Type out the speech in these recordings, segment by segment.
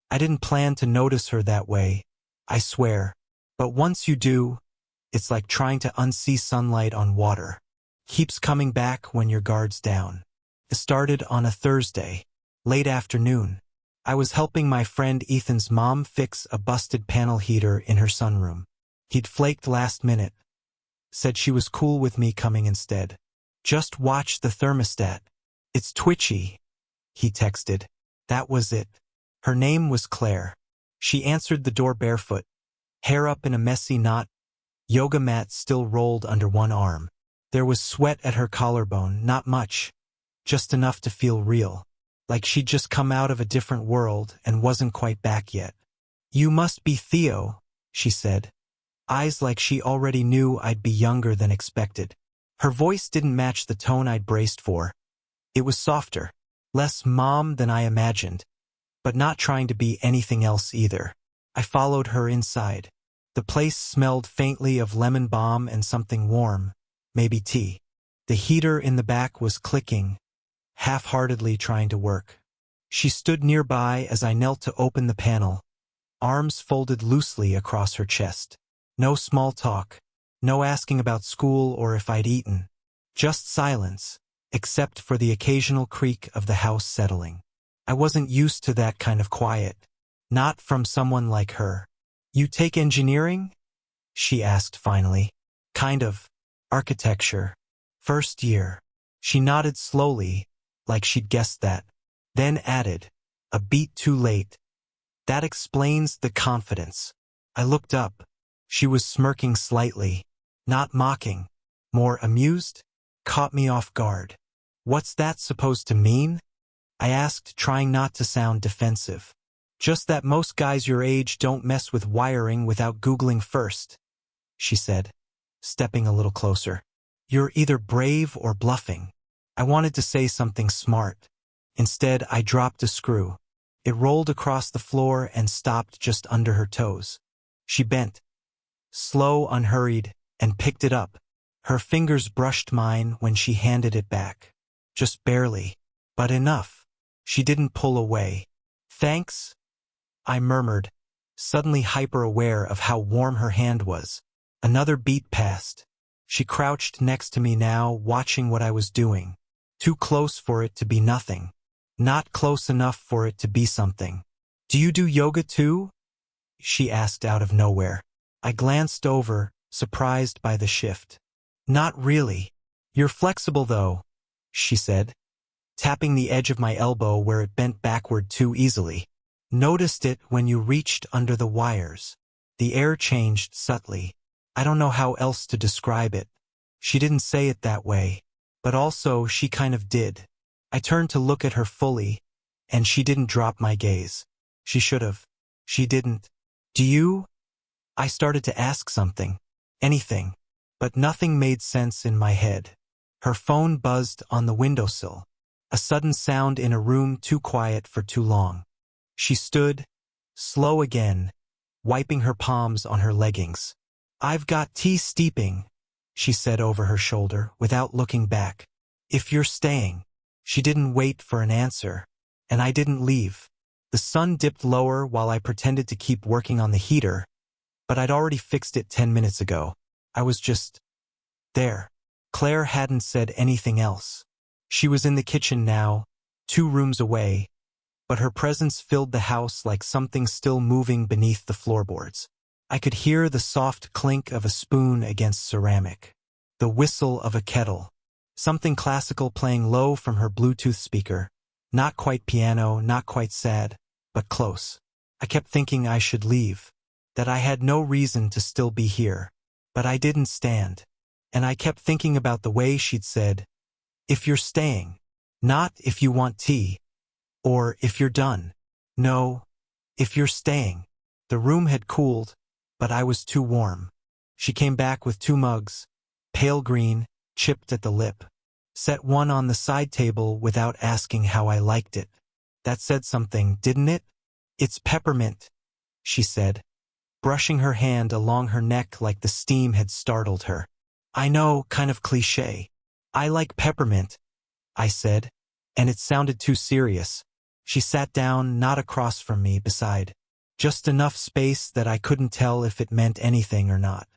I didn't plan to notice her that way, I swear. But once you do, it's like trying to unsee sunlight on water. Keeps coming back when your guard's down. It started on a Thursday, late afternoon. I was helping my friend Ethan's mom fix a busted panel heater in her sunroom. He'd flaked last minute. Said she was cool with me coming instead. Just watch the thermostat. It's twitchy, he texted. That was it. Her name was Claire. She answered the door barefoot, hair up in a messy knot, yoga mat still rolled under one arm. There was sweat at her collarbone, not much, just enough to feel real, like she'd just come out of a different world and wasn't quite back yet. You must be Theo, she said, eyes like she already knew I'd be younger than expected. Her voice didn't match the tone I'd braced for. It was softer, less mom than I imagined, but not trying to be anything else either. I followed her inside. The place smelled faintly of lemon balm and something warm, maybe tea. The heater in the back was clicking, half-heartedly trying to work. She stood nearby as I knelt to open the panel, arms folded loosely across her chest. No small talk, no asking about school or if I'd eaten. Just silence, except for the occasional creak of the house settling. I wasn't used to that kind of quiet, not from someone like her. You take engineering? She asked finally. Kind of. Architecture. First year. She nodded slowly, like she'd guessed that, then added, a beat too late. That explains the confidence. I looked up. She was smirking slightly, not mocking, more amused. Caught me off guard. What's that supposed to mean? I asked, trying not to sound defensive. Just that most guys your age don't mess with wiring without Googling first, she said, stepping a little closer. You're either brave or bluffing. I wanted to say something smart. Instead, I dropped a screw. It rolled across the floor and stopped just under her toes. She bent, slow, unhurried, and picked it up. Her fingers brushed mine when she handed it back. Just barely, but enough. She didn't pull away. Thanks, I murmured, suddenly hyper-aware of how warm her hand was. Another beat passed. She crouched next to me now, watching what I was doing. Too close for it to be nothing. Not close enough for it to be something. Do you do yoga too? She asked out of nowhere. I glanced over, surprised by the shift. Not really. You're flexible though, she said, tapping the edge of my elbow where it bent backward too easily. Noticed it when you reached under the wires. The air changed subtly. I don't know how else to describe it. She didn't say it that way, but also she kind of did. I turned to look at her fully, and she didn't drop my gaze. She should have. She didn't. Do you? I started to ask something. Anything. But nothing made sense in my head. Her phone buzzed on the windowsill. A sudden sound in a room too quiet for too long. She stood, slow again, wiping her palms on her leggings. I've got tea steeping, she said over her shoulder without looking back. If you're staying. She didn't wait for an answer, and I didn't leave. The sun dipped lower while I pretended to keep working on the heater, but I'd already fixed it 10 minutes ago. I was just there. Claire hadn't said anything else. She was in the kitchen now, 2 rooms away, but her presence filled the house like something still moving beneath the floorboards. I could hear the soft clink of a spoon against ceramic, the whistle of a kettle, something classical playing low from her Bluetooth speaker. Not quite piano, not quite sad, but close. I kept thinking I should leave, that I had no reason to still be here. But I didn't stand. And I kept thinking about the way she'd said, if you're staying, not if you want tea, or if you're done. No, if you're staying. The room had cooled, but I was too warm. She came back with 2 mugs, pale green, chipped at the lip. Set one on the side table without asking how I liked it. That said something, didn't it? It's peppermint, she said, brushing her hand along her neck like the steam had startled her. I know, kind of cliché. I like peppermint, I said, and it sounded too serious. She sat down, not across from me, beside. Just enough space that I couldn't tell if it meant anything or not.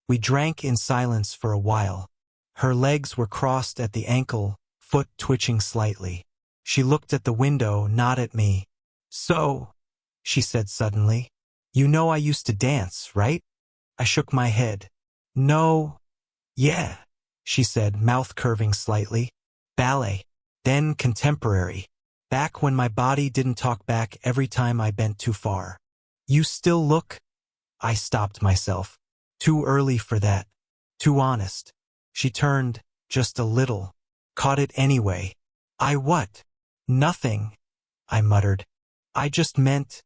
We drank in silence for a while. Her legs were crossed at the ankle, foot twitching slightly. She looked at the window, not at me. "So," she said suddenly, "you know I used to dance, right?" I shook my head. "No." "Yeah," she said, mouth curving slightly. "Ballet. Then contemporary. Back when my body didn't talk back every time I bent too far." "You still look—" I stopped myself. Too early for that. Too honest. She turned, just a little. Caught it anyway. "I what?" "Nothing," I muttered. "I just meant—"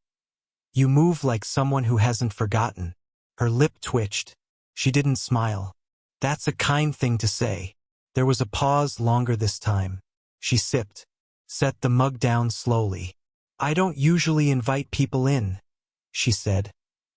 "You move like someone who hasn't forgotten." Her lip twitched. She didn't smile. "That's a kind thing to say." There was a pause, longer this time. She sipped. Set the mug down slowly. "I don't usually invite people in," she said,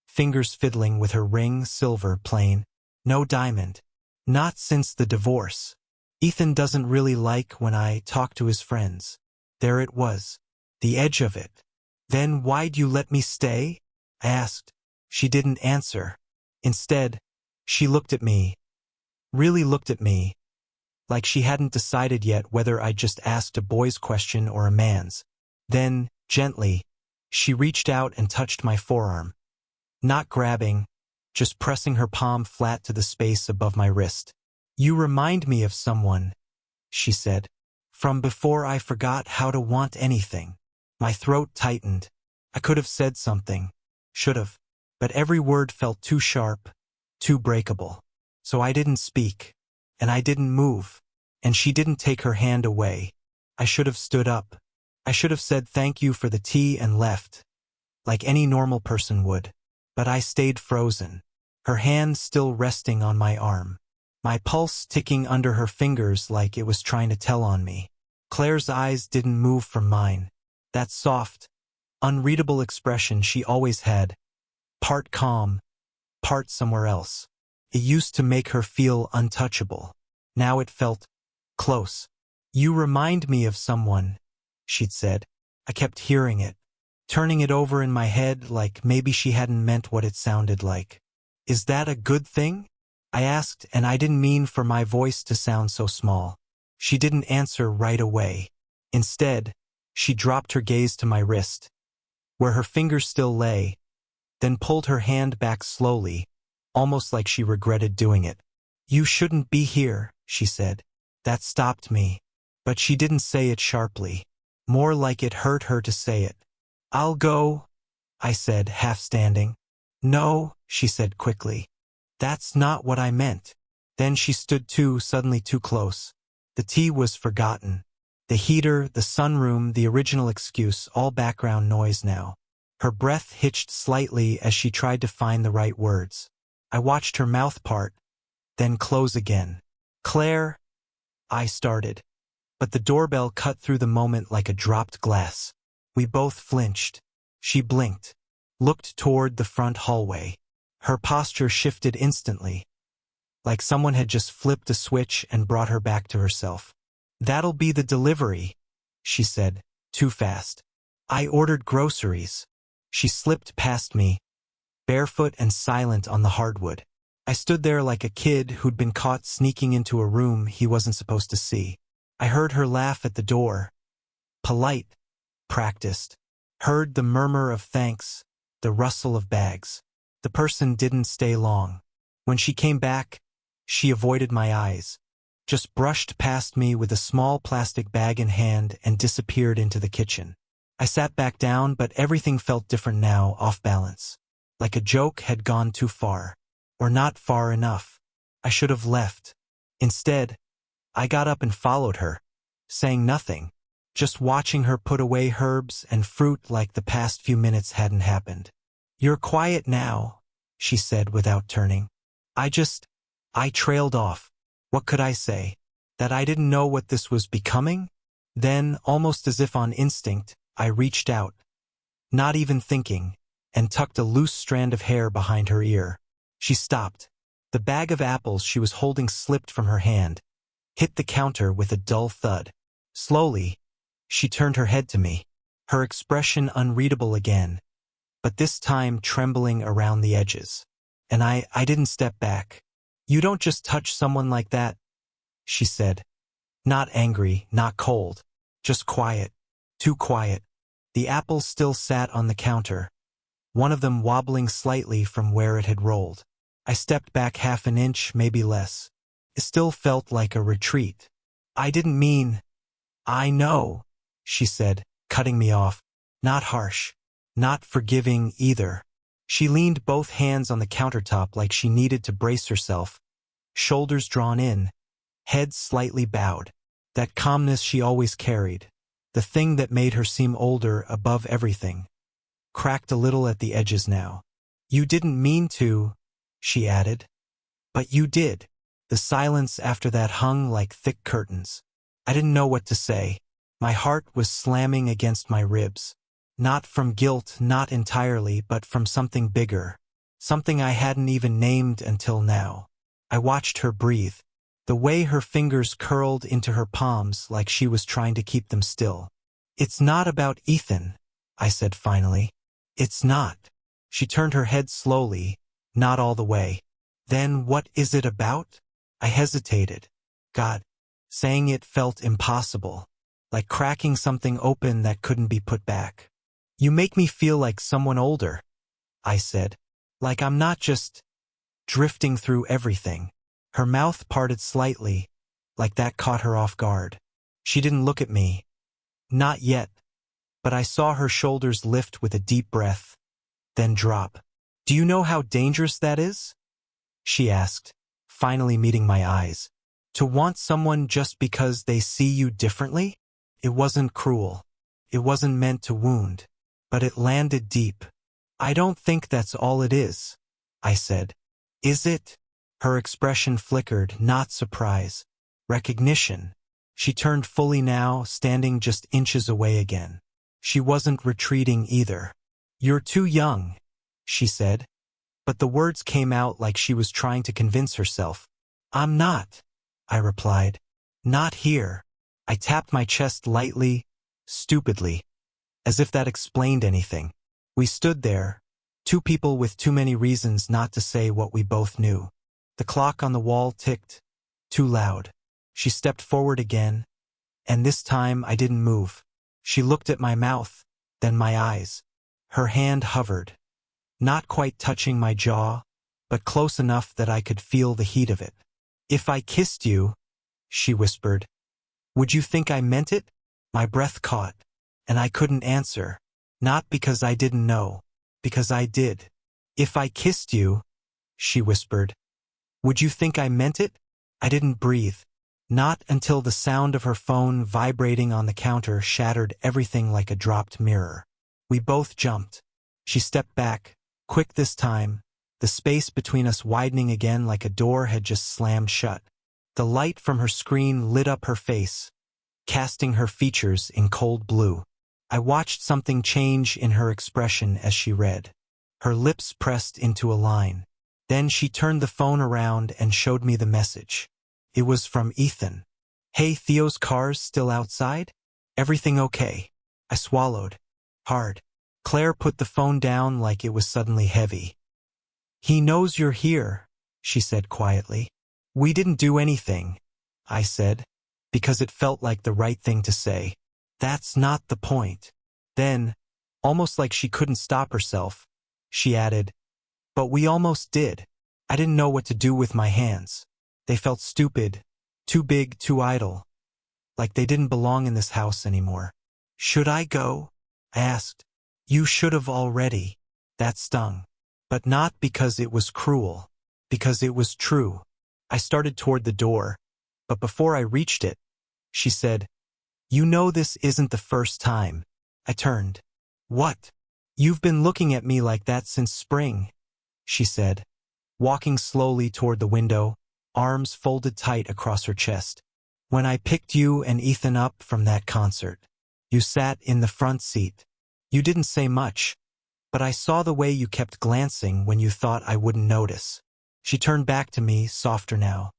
fingers fiddling with her ring, silver, plain. "No diamond. Not since the divorce. Ethan doesn't really like when I talk to his friends." There it was. The edge of it. "Then why'd you let me stay?" I asked. She didn't answer. Instead, she looked at me. Really looked at me. Like she hadn't decided yet whether I just asked a boy's question or a man's. Then, gently, she reached out and touched my forearm. Not grabbing, just pressing her palm flat to the space above my wrist. "You remind me of someone," she said. "From before I forgot how to want anything." My throat tightened. I could have said something. Should have. But every word felt too sharp, too breakable. So I didn't speak. And I didn't move. And she didn't take her hand away. I should have stood up. I should have said thank you for the tea and left. Like any normal person would. But I stayed frozen. Her hand still resting on my arm. My pulse ticking under her fingers like it was trying to tell on me. Claire's eyes didn't move from mine. That soft, unreadable expression she always had. Part calm, part somewhere else. It used to make her feel untouchable. Now it felt close. "You remind me of someone," she'd said. I kept hearing it, turning it over in my head like maybe she hadn't meant what it sounded like. "Is that a good thing?" I asked, and I didn't mean for my voice to sound so small. She didn't answer right away. Instead, she dropped her gaze to my wrist, where her fingers still lay, then pulled her hand back slowly, almost like she regretted doing it. "You shouldn't be here," she said. That stopped me. But she didn't say it sharply. More like it hurt her to say it. "I'll go," I said, half standing. "No," she said quickly. "That's not what I meant." Then she stood suddenly too close. The tea was forgotten. The heater, the sunroom, the original excuse, all background noise now. Her breath hitched slightly as she tried to find the right words. I watched her mouth part, then close again. "Claire," I started. But the doorbell cut through the moment like a dropped glass. We both flinched. She blinked, looked toward the front hallway. Her posture shifted instantly, like someone had just flipped a switch and brought her back to herself. "That'll be the delivery," she said, too fast. "I ordered groceries." She slipped past me, barefoot and silent on the hardwood. I stood there like a kid who'd been caught sneaking into a room he wasn't supposed to see. I heard her laugh at the door. Polite, practiced. Heard the murmur of thanks, the rustle of bags. The person didn't stay long. When she came back, she avoided my eyes, just brushed past me with a small plastic bag in hand and disappeared into the kitchen. I sat back down, but everything felt different now, off balance. Like a joke had gone too far. Or not far enough. I should have left. Instead, I got up and followed her, saying nothing, just watching her put away herbs and fruit like the past few minutes hadn't happened. "You're quiet now," she said without turning. I trailed off. What could I say? That I didn't know what this was becoming? Then, almost as if on instinct, I reached out, not even thinking, and tucked a loose strand of hair behind her ear. She stopped. The bag of apples she was holding slipped from her hand, hit the counter with a dull thud. Slowly, she turned her head to me. her expression unreadable again, but this time trembling around the edges. And I didn't step back. "You don't just touch someone like that," she said. Not angry, not cold, just quiet, too quiet. The apples still sat on the counter, one of them wobbling slightly from where it had rolled. I stepped back half an inch, maybe less. It still felt like a retreat. "I didn't mean—" "I know," she said, cutting me off. Not harsh, not forgiving either. She leaned both hands on the countertop like she needed to brace herself, shoulders drawn in, head slightly bowed. That calmness she always carried, the thing that made her seem older above everything, cracked a little at the edges now. "You didn't mean to," she added. "But you did." The silence after that hung like thick curtains. I didn't know what to say. My heart was slamming against my ribs. Not from guilt, not entirely, but from something bigger. Something I hadn't even named until now. I watched her breathe. The way her fingers curled into her palms like she was trying to keep them still. "It's not about Ethan," I said finally. "It's not." She turned her head slowly, not all the way. "Then what is it about?" I hesitated. God, saying it felt impossible, like cracking something open that couldn't be put back. "You make me feel like someone older," I said. "Like I'm not just drifting through everything." Her mouth parted slightly, like that caught her off guard. She didn't look at me. Not yet. But I saw her shoulders lift with a deep breath, then drop. "Do you know how dangerous that is?" she asked, finally meeting my eyes. "To want someone just because they see you differently?" It wasn't cruel. It wasn't meant to wound. But it landed deep. "I don't think that's all it is," I said. "Is it?" Her expression flickered, not surprise. Recognition. She turned fully now, standing just inches away again. She wasn't retreating either. "You're too young," she said. But the words came out like she was trying to convince herself. "I'm not," I replied. "Not here." I tapped my chest lightly, stupidly, as if that explained anything. We stood there, two people with too many reasons not to say what we both knew. The clock on the wall ticked, too loud. She stepped forward again, and this time I didn't move. She looked at my mouth, then my eyes. Her hand hovered, not quite touching my jaw, but close enough that I could feel the heat of it. "If I kissed you," she whispered, "would you think I meant it?" My breath caught, and I couldn't answer. Not because I didn't know, because I did. "If I kissed you," she whispered, "would you think I meant it?" I didn't breathe. Not until the sound of her phone vibrating on the counter shattered everything like a dropped mirror. We both jumped. She stepped back, quick this time, the space between us widening again like a door had just slammed shut. The light from her screen lit up her face, casting her features in cold blue. I watched something change in her expression as she read. Her lips pressed into a line. Then she turned the phone around and showed me the message. It was from Ethan. "Hey, Theo's car's still outside? Everything okay?" I swallowed. Hard. Claire put the phone down like it was suddenly heavy. "He knows you're here," she said quietly. "We didn't do anything," I said, because it felt like the right thing to say. "That's not the point." Then, almost like she couldn't stop herself, she added, "But we almost did." I didn't know what to do with my hands. They felt stupid, too big, too idle, like they didn't belong in this house anymore. "Should I go?" I asked. "You should have already." That stung. But not because it was cruel, because it was true. I started toward the door, but before I reached it, she said, "You know this isn't the first time." I turned. "What?" "You've been looking at me like that since spring," she said, walking slowly toward the window, arms folded tight across her chest. "When I picked you and Ethan up from that concert, you sat in the front seat. You didn't say much, but I saw the way you kept glancing when you thought I wouldn't notice." She turned back to me, softer now.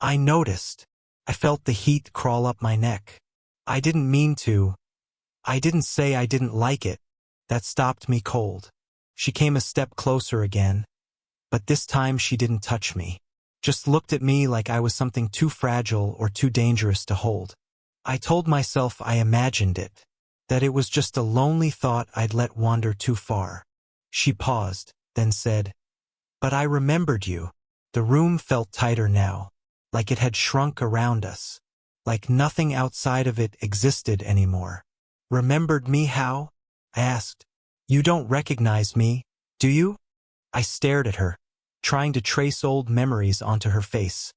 "I noticed. I felt the heat crawl up my neck. I didn't mean to." I didn't say I didn't like it. That stopped me cold. She came a step closer again, but this time she didn't touch me. Just looked at me like I was something too fragile or too dangerous to hold. I told myself I imagined it, that it was just a lonely thought I'd let wander too far. She paused, then said, "But I remembered you." The room felt tighter now, like it had shrunk around us, like nothing outside of it existed anymore. "Remembered me how?" I asked. "You don't recognize me, do you?" I stared at her, trying to trace old memories onto her face.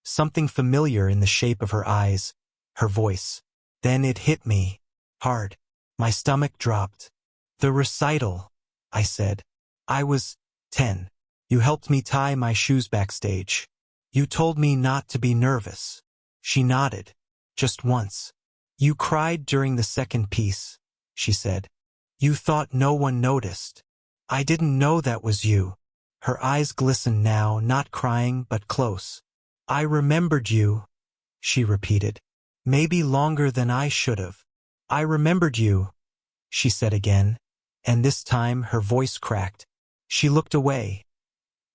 Something familiar in the shape of her eyes, her voice. Then it hit me, hard. My stomach dropped. "The recital," I said. "I was 10. You helped me tie my shoes backstage. You told me not to be nervous." She nodded. "Just once." "You cried during the second piece," she said. "You thought no one noticed. I didn't know that was you." Her eyes glistened now, not crying but close. "I remembered you," she repeated. "Maybe longer than I should have." "I remembered you," she said again, and this time her voice cracked. She looked away,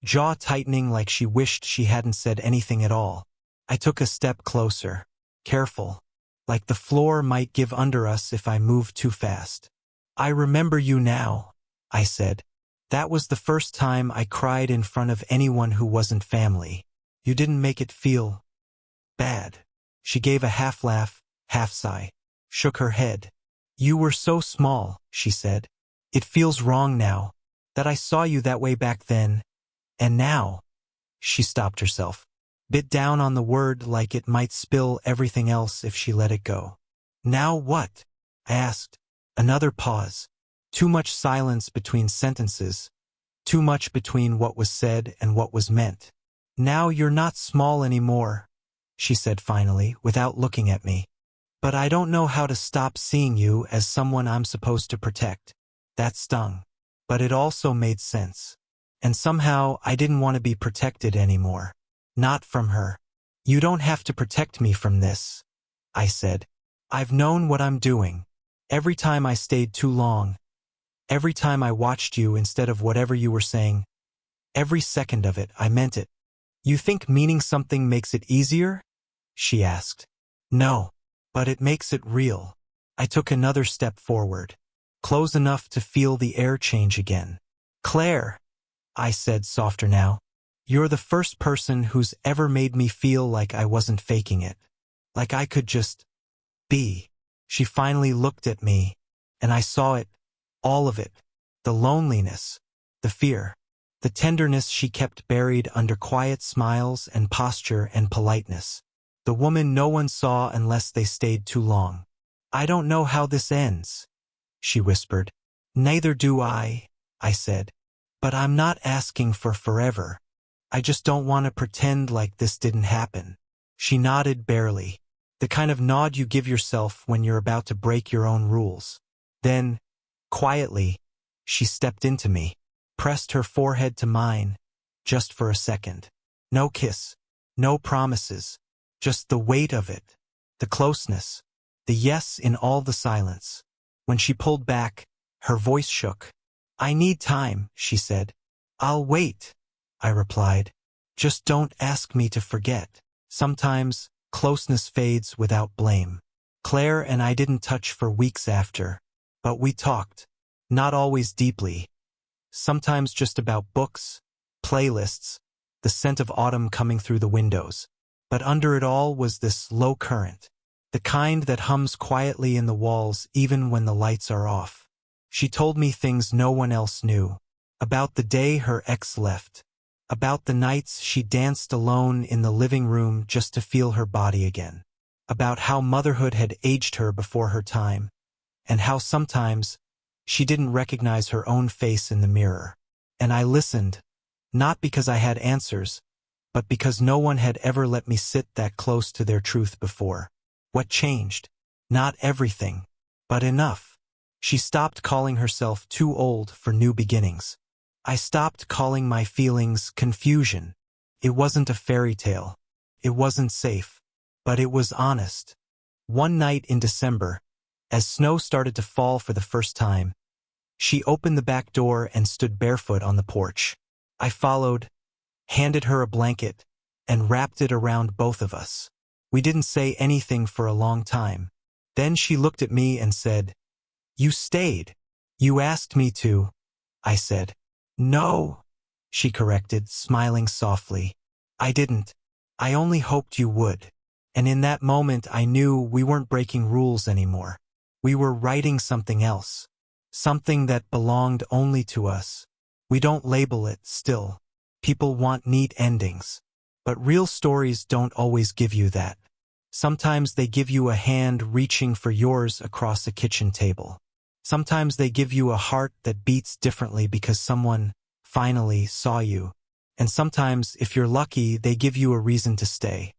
jaw tightening like she wished she hadn't said anything at all. I took a step closer, careful, like the floor might give under us if I moved too fast. "I remember you now," I said. "That was the first time I cried in front of anyone who wasn't family. You didn't make it feel bad." She gave a half laugh, half sigh, shook her head. "You were so small," she said. "It feels wrong now, that I saw you that way back then, and now." She stopped herself, bit down on the word like it might spill everything else if she let it go. "Now what?" I asked. Another pause. Too much silence between sentences. Too much between what was said and what was meant. "Now you're not small anymore," she said finally, without looking at me. "But I don't know how to stop seeing you as someone I'm supposed to protect." That stung. But it also made sense. And somehow I didn't want to be protected anymore. Not from her. "You don't have to protect me from this," I said. "I've known what I'm doing. Every time I stayed too long. Every time I watched you instead of whatever you were saying. Every second of it, I meant it." "You think meaning something makes it easier?" she asked. "No. But it makes it real." I took another step forward, close enough to feel the air change again. "Claire," I said, softer now, "you're the first person who's ever made me feel like I wasn't faking it. Like I could just be." She finally looked at me, and I saw it, all of it. The loneliness, the fear, the tenderness she kept buried under quiet smiles and posture and politeness. The woman no one saw unless they stayed too long. "I don't know how this ends," she whispered. "Neither do I," I said. "But I'm not asking for forever. I just don't want to pretend like this didn't happen." She nodded barely, the kind of nod you give yourself when you're about to break your own rules. Then, quietly, she stepped into me, pressed her forehead to mine, just for a second. No kiss, no promises, just the weight of it, the closeness, the yes in all the silence. When she pulled back, her voice shook. "I need time," she said. "I'll wait," I replied. "Just don't ask me to forget." Sometimes, closeness fades without blame. Claire and I didn't touch for weeks after, but we talked. Not always deeply. Sometimes just about books, playlists, the scent of autumn coming through the windows. But under it all was this low current, the kind that hums quietly in the walls even when the lights are off. She told me things no one else knew. About the day her ex left. About the nights she danced alone in the living room just to feel her body again. About how motherhood had aged her before her time, and how sometimes she didn't recognize her own face in the mirror. And I listened, not because I had answers, but because no one had ever let me sit that close to their truth before. What changed? Not everything, but enough. She stopped calling herself too old for new beginnings. I stopped calling my feelings confusion. It wasn't a fairy tale. It wasn't safe. But it was honest. One night in December, As snow started to fall for the first time, she opened the back door and stood barefoot on the porch. I followed, handed her a blanket, and wrapped it around both of us. We didn't say anything for a long time. Then she looked at me and said, "You stayed. You asked me to." I said, "No," she corrected, smiling softly. "I didn't. I only hoped you would." And in that moment I knew we weren't breaking rules anymore. We were writing something else. Something that belonged only to us. We don't label it still. People want neat endings. But real stories don't always give you that. Sometimes they give you a hand reaching for yours across a kitchen table. Sometimes they give you a heart that beats differently because someone finally saw you. And sometimes, if you're lucky, they give you a reason to stay.